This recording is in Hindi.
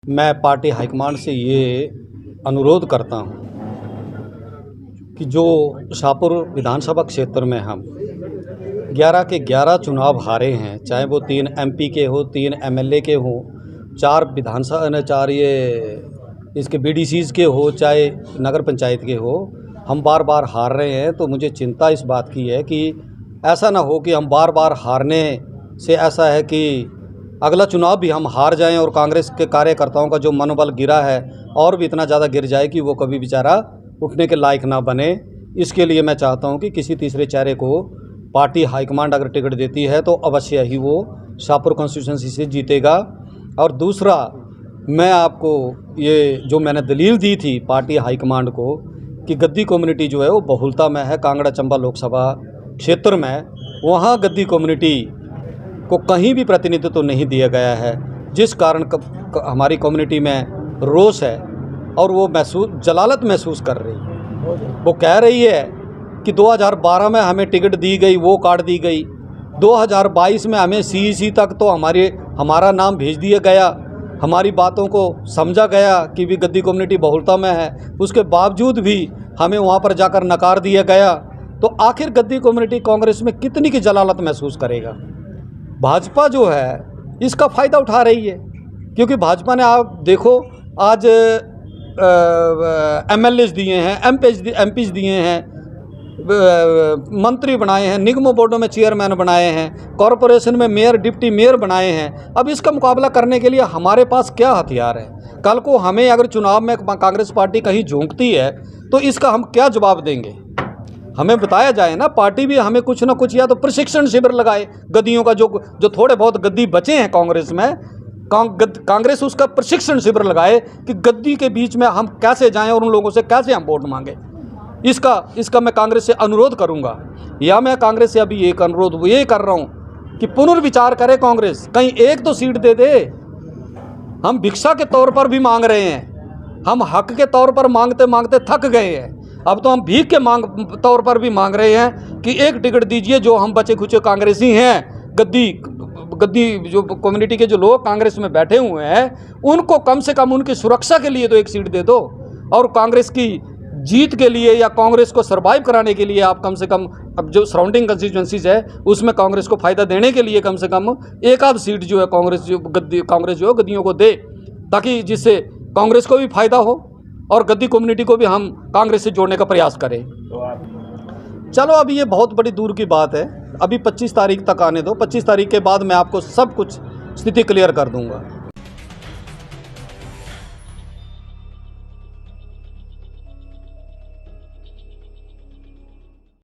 मैं पार्टी हाईकमांड से ये अनुरोध करता हूँ कि जो शाहपुर विधानसभा क्षेत्र में हम 11 के 11 चुनाव हारे हैं, चाहे वो 3 एमपी के हो, 3 एमएलए के हों, 4 विधानसभा 4 ये इसके बीडीसीज के हो, चाहे नगर पंचायत के हो, हम बार बार हार रहे हैं। तो मुझे चिंता इस बात की है कि ऐसा ना हो कि हम बार बार हारने से ऐसा है कि अगला चुनाव भी हम हार जाएं और कांग्रेस के कार्यकर्ताओं का जो मनोबल गिरा है और भी इतना ज़्यादा गिर जाए कि वो कभी बेचारा उठने के लायक ना बने। इसके लिए मैं चाहता हूं कि किसी तीसरे चेहरे को पार्टी हाईकमांड अगर टिकट देती है तो अवश्य ही वो शाहपुर कॉन्स्टिट्यूंसी से जीतेगा। और दूसरा, मैं आपको ये जो मैंने दलील दी थी पार्टी हाईकमांड को कि गद्दी कम्युनिटी जो है वो बहुलता में है, कांगड़ा चंबा लोकसभा क्षेत्र में, वहाँ गद्दी कम्युनिटी को कहीं भी प्रतिनिधित्व तो नहीं दिया गया है, जिस कारण हमारी कम्युनिटी में रोष है और वो जलालत महसूस कर रही है। वो कह रही है कि 2012 में हमें टिकट दी गई, वो काट दी गई, 2022 में हमें सीईसी तक तो हमारा नाम भेज दिया गया, हमारी बातों को समझा गया कि भी गद्दी कम्युनिटी बहुलता में है, उसके बावजूद भी हमें वहाँ पर जाकर नकार दिया गया। तो आखिर गद्दी कम्युनिटी कांग्रेस में कितनी की जलालत महसूस करेगा। भाजपा जो है इसका फ़ायदा उठा रही है, क्योंकि भाजपा ने आप देखो आज एमएलएज दिए हैं, एमपीज दिए हैं, मंत्री बनाए हैं, निगमों बोर्डों में चेयरमैन बनाए हैं, कॉरपोरेशन में मेयर डिप्टी मेयर बनाए हैं। अब इसका मुकाबला करने के लिए हमारे पास क्या हथियार है। कल को हमें अगर चुनाव में कांग्रेस पार्टी कहीं झोंकती है तो इसका हम क्या जवाब देंगे। हमें बताया जाए ना, पार्टी भी हमें कुछ ना कुछ या तो प्रशिक्षण शिविर लगाए गद्दियों का, जो थोड़े बहुत गद्दी बचे हैं कांग्रेस में, कांग्रेस उसका प्रशिक्षण शिविर लगाए कि गद्दी के बीच में हम कैसे जाएं और उन लोगों से कैसे हम वोट मांगे। इसका मैं कांग्रेस से अनुरोध करूंगा, या मैं कांग्रेस से अभी एक अनुरोध ये कर रहा हूं कि पुनर्विचार करे कांग्रेस, कहीं एक तो सीट दे दे। हम भिक्षा के तौर पर भी मांग रहे हैं, हम हक के तौर पर मांगते मांगते थक गए हैं। अब तो हम भीख के तौर पर भी मांग रहे हैं कि एक टिकट दीजिए। जो हम बचे खुचे कांग्रेसी हैं, गद्दी जो कम्युनिटी के जो लोग कांग्रेस में बैठे हुए हैं, उनको कम से कम उनकी सुरक्षा के लिए तो एक सीट दे दो। और कांग्रेस की जीत के लिए या कांग्रेस को सर्वाइव कराने के लिए आप कम से कम अब जो सराउंडिंग कंस्टिट्यूंसीज है उसमें कांग्रेस को फ़ायदा देने के लिए कम से कम एक आध सीट जो है कांग्रेस जो है गद्दियों को दे, ताकि जिससे कांग्रेस को भी फ़ायदा हो और गद्दी कम्युनिटी को भी हम कांग्रेस से जोड़ने का प्रयास करें। चलो अभी ये बहुत बड़ी दूर की बात है, अभी 25 तारीख तक आने दो। 25 तारीख के बाद मैं आपको सब कुछ स्थिति क्लियर कर दूंगा।